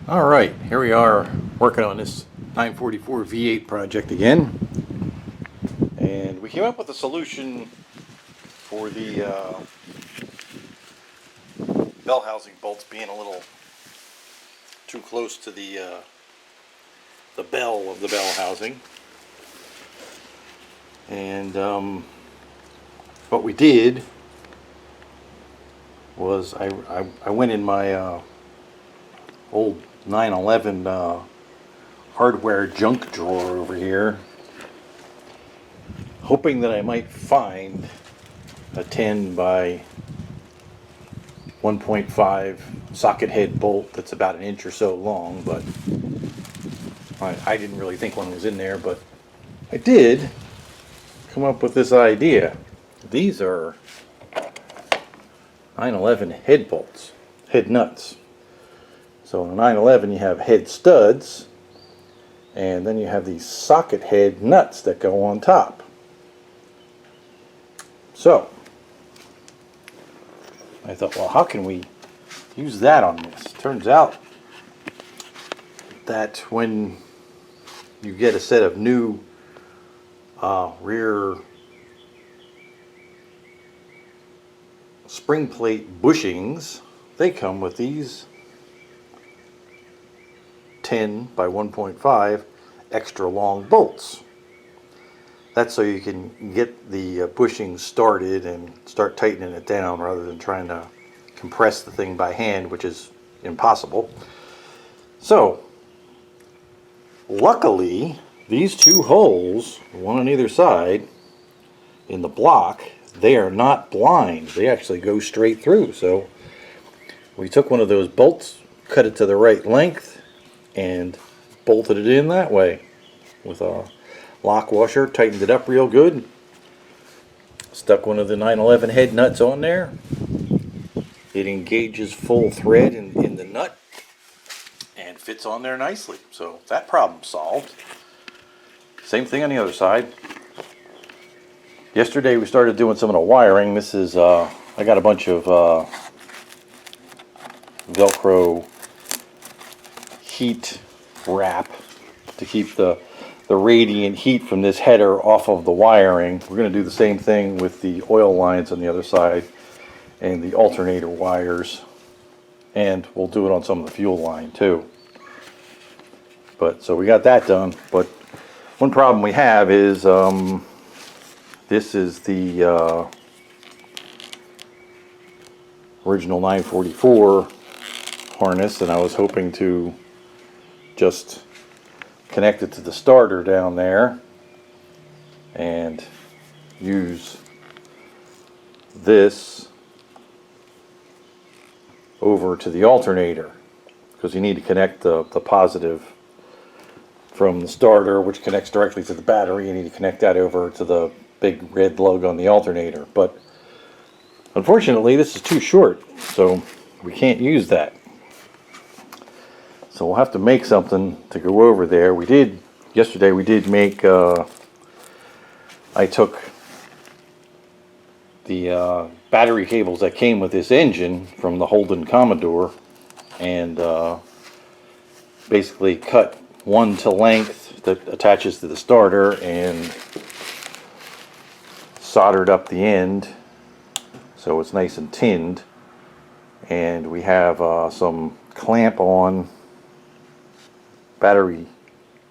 Alright, here we are working on this 944 V8 project again, and we came up with a solution for the bell housing bolts being a little too close to the bell of the bell housing. And what we did was I went in my old 911 hardware junk drawer over here, hoping that I might find a 10 by 1.5 socket head bolt that's about an inch or so long, but I didn't really think one was in there, but I did come up with this idea. These are 911 head bolts, head nuts. So in a 911 you have head studs, and then you have these socket head nuts that go on top. So I thought, well, how can we use that on this? Turns out that when you get a set of new rear spring plate bushings, they come with these 10 by 1.5 extra long bolts. That's so you can get the bushing started and start tightening it down rather than trying to compress the thing by hand, which is impossible. So luckily these two holes, one on either side in the block, they are not blind. They actually go straight through. So we took one of those bolts, cut it to the right length, and bolted it in that way with a lock washer, tightened it up real good, stuck one of the 911 head nuts on there. It engages full thread in the nut and fits on there nicely. So that problem solved. Same thing on the other side. Yesterday we started doing some of the wiring. This is I got a bunch of Velcro heat wrap to keep the radiant heat from this header off of the wiring. We're going to do the same thing with the oil lines on the other side and the alternator wires, and we'll do it on some of the fuel line too. But so we got that done. But one problem we have is this is the original 944 harness, and I was hoping to just connect it to the starter down there and use this over to the alternator, because you need to connect the positive from the starter, which connects directly to the battery. You need to connect that over to the big red lug on the alternator. But unfortunately this is too short, so we can't use that. So we'll have to make something to go over there. Yesterday we did make, I took the battery cables that came with this engine from the Holden Commodore and basically cut one to length that attaches to the starter and soldered up the end so it's nice and tinned. And we have some clamp on battery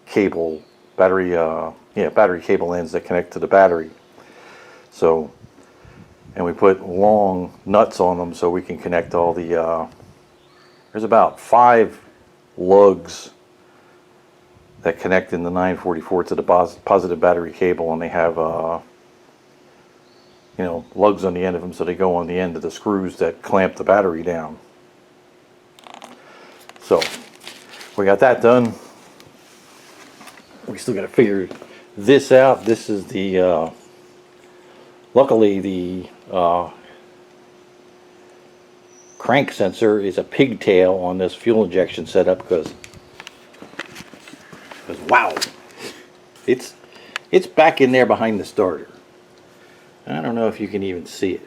cable ends that connect to the battery. So, and we put long nuts on them so we can connect all the there's about 5 lugs that connect in the 944 to the positive battery cable, and they have lugs on the end of them, so they go on the end of the screws that clamp the battery down. So we got that done. We still got to figure this out. This is the luckily the crank sensor is a pigtail on this fuel injection setup, because wow, it's back in there behind the starter. I don't know if you can even see it.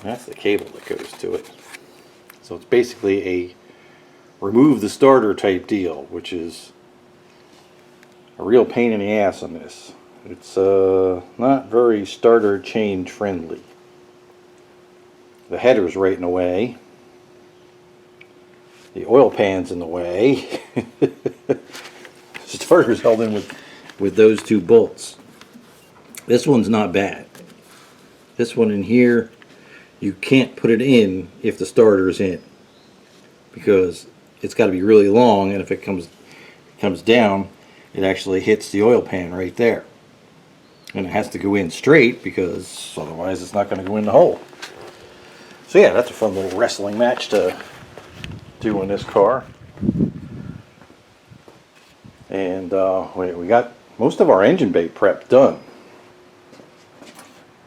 That's the cable that goes to it. So it's basically a remove the starter type deal, which is a real pain in the ass on this. It's not very starter change friendly. The header's right in the way. The oil pan's in the way. The starter's held in with those two bolts. This one's not bad. This one in here, you can't put it in if the starter is in, because it's got to be really long, and if it comes down, it actually hits the oil pan right there. And it has to go in straight, because otherwise it's not going to go in the hole. So yeah, that's a fun little wrestling match to do in this car. And we got most of our engine bay prep done.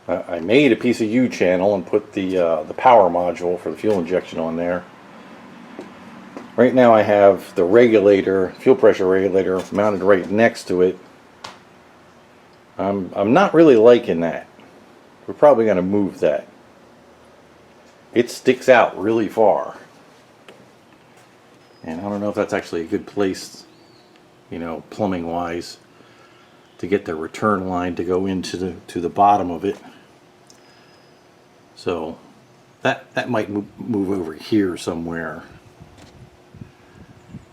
I made a piece of U-channel and put the power module for the fuel injection on there. Right now I have the regulator, fuel pressure regulator, mounted right next to it. I'm not really liking that. We're probably going to move that. It sticks out really far. And I don't know if that's actually a good place, you know, plumbing wise, to get the return line to go into the bottom of it. So that might move over here somewhere.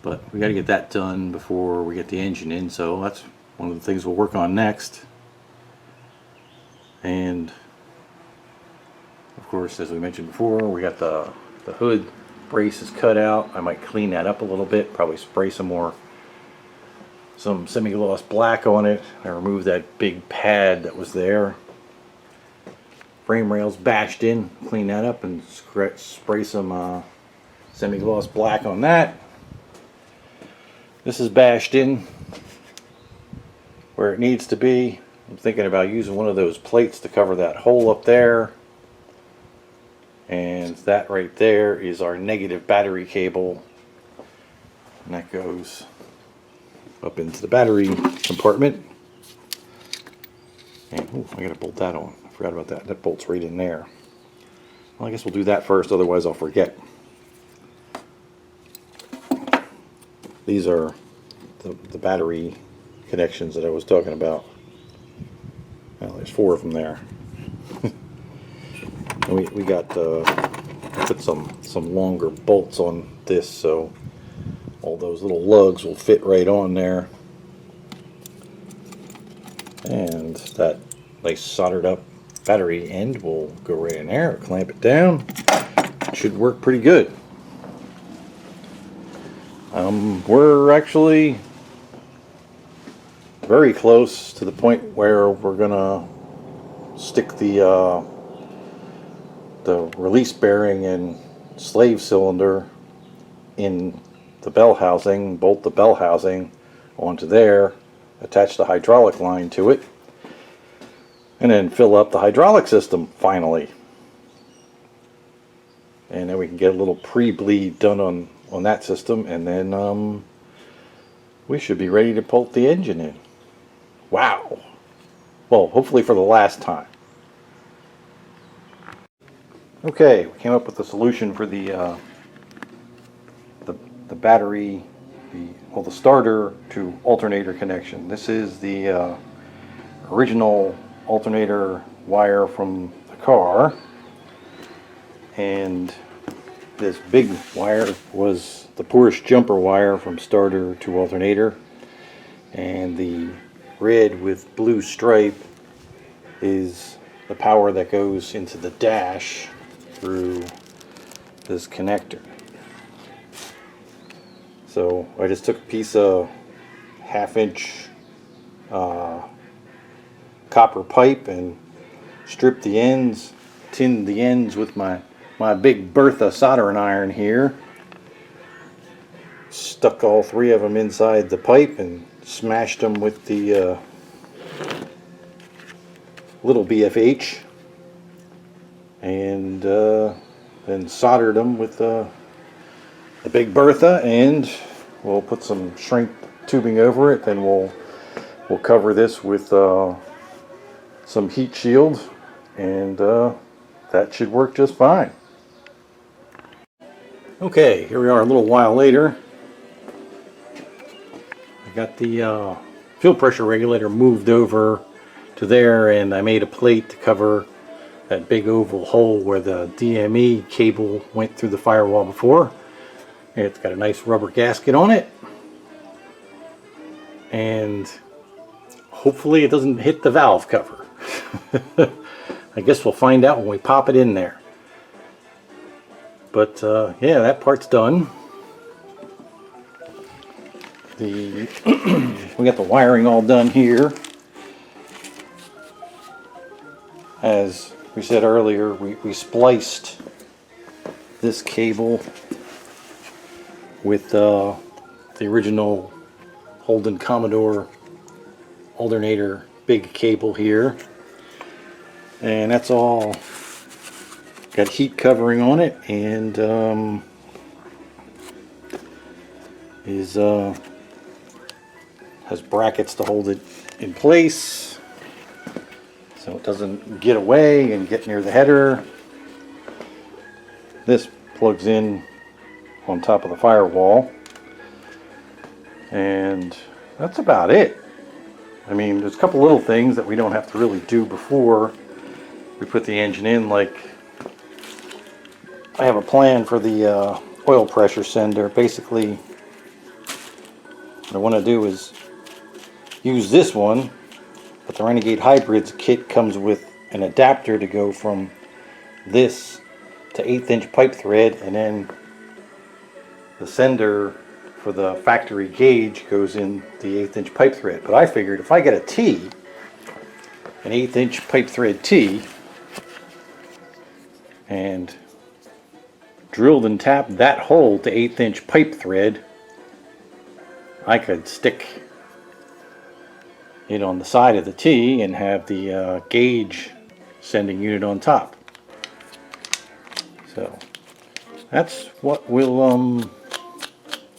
But we got to get that done before we get the engine in, so that's one of the things we'll work on next. And of course, as we mentioned before, we got the hood braces cut out. I might clean that up a little bit, probably spray some semi-gloss black on it and remove that big pad that was there. Frame rails bashed in, clean that up and spray some semi-gloss black on that. This is bashed in where it needs to be. I'm thinking about using one of those plates to cover that hole up there. And that right there is our negative battery cable. And that goes up into the battery compartment. And ooh, I gotta bolt that on. I forgot about that. That bolt's right in there. Well, I guess we'll do that first, otherwise I'll forget. These are the battery connections that I was talking about. Well, there's 4 of them there. And we got put some longer bolts on this, so all those little lugs will fit right on there. And that nice soldered up battery end will go right in there, clamp it down. It should work pretty good. We're actually very close to the point where we're gonna stick the release bearing and slave cylinder in the bell housing, bolt the bell housing onto there, attach the hydraulic line to it, and then fill up the hydraulic system finally. And then we can get a little pre-bleed done on that system, and then we should be ready to bolt the engine in. Wow! Well, hopefully for the last time. Okay, we came up with a solution for the battery, the starter to alternator connection. This is the original alternator wire from the car, and this big wire was the Porsche jumper wire from starter to alternator, and the red with blue stripe is the power that goes into the dash through this connector. So I just took a piece of 1/2-inch copper pipe and stripped the ends, tinned the ends with my big Bertha soldering iron here. Stuck all 3 of them inside the pipe and smashed them with the little BFH, and then soldered them with the big Bertha, and we'll put some shrink tubing over it. Then we'll cover this with some heat shield, and that should work just fine. Okay, here we are a little while later. I got the fuel pressure regulator moved over to there, and I made a plate to cover that big oval hole where the DME cable went through the firewall before. It's got a nice rubber gasket on it, and hopefully it doesn't hit the valve cover. I guess we'll find out when we pop it in there. But yeah, that part's done. We got the wiring all done here. As we said earlier, we spliced this cable with the original Holden Commodore alternator big cable here, and that's all got heat covering on it, and has brackets to hold it in place so it doesn't get away and get near the header. This plugs in on top of the firewall, and that's about it. I mean, there's a couple little things that we don't have to really do before we put the engine in, like I have a plan for the oil pressure sender. Basically, what I want to do is use this one, but the Renegade Hybrids kit comes with an adapter to go from this to 1/8 inch pipe thread, and then the sender for the factory gauge goes in the 1/8 inch pipe thread. But I figured if I get a T, an 1/8 inch pipe thread T, and drilled and tapped that hole to 1/8 inch pipe thread, I could stick it on the side of the T and have the gauge sending unit on top. So that's what we'll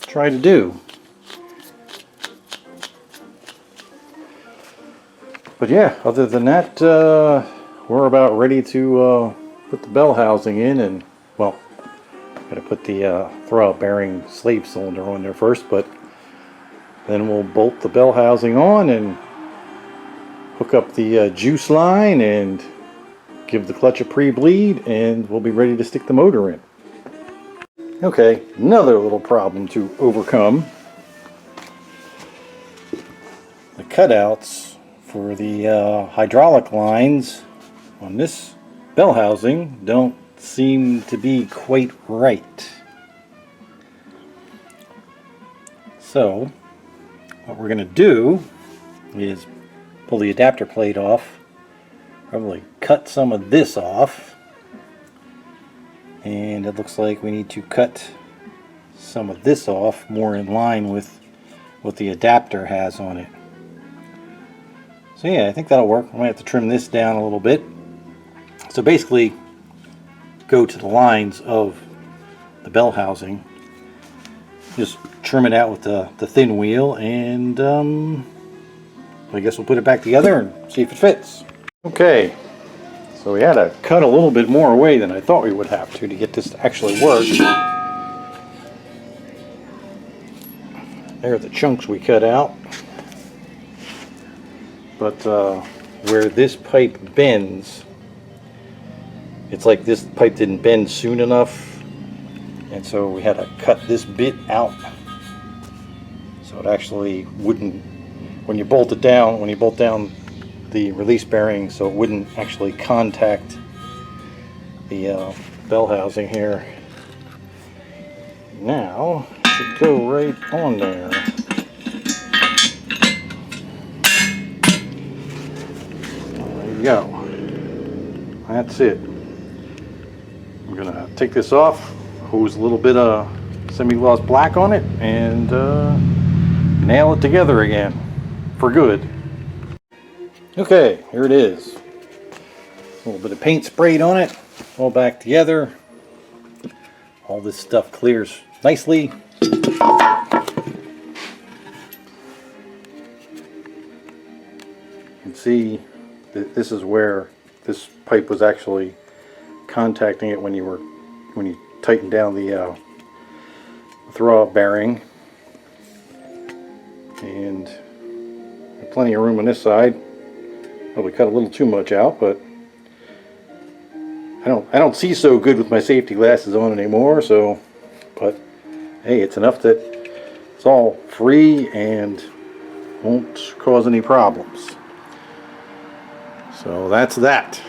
try to do. But yeah, other than that, we're about ready to put the bell housing in, and well, got to put the throwout bearing slave cylinder on there first, but then we'll bolt the bell housing on and hook up the juice line and give the clutch a pre-bleed, and we'll be ready to stick the motor in. Okay, another little problem to overcome. The cutouts for the hydraulic lines on this bell housing don't seem to be quite right. So what we're going to do is pull the adapter plate off, probably cut some of this off, and it looks like we need to cut some of this off more in line with what the adapter has on it. So yeah, I think that'll work. I might have to trim this down a little bit. So basically, go to the lines of the bell housing, just trim it out with the thin wheel, and I guess we'll put it back together and see if it fits. Okay, so we had to cut a little bit more away than I thought we would have to get this to actually work. There are the chunks we cut out. But where this pipe bends, it's like this pipe didn't bend soon enough, and so we had to cut this bit out so it actually wouldn't, when you bolt it down, when you bolt down the release bearing, so it wouldn't actually contact the bell housing here. Now it should go right on there. There you go. That's it. I'm gonna take this off, hose a little bit of semi-gloss black on it, and nail it together again for good. Okay, here it is. A little bit of paint sprayed on it, all back together. All this stuff clears nicely. You can see that this is where this pipe was actually contacting it when you tightened down the throw off bearing. And plenty of room on this side. Well, we cut a little too much out, but I don't see so good with my safety glasses on anymore, so, but hey, it's enough that it's all free and won't cause any problems. So that's that.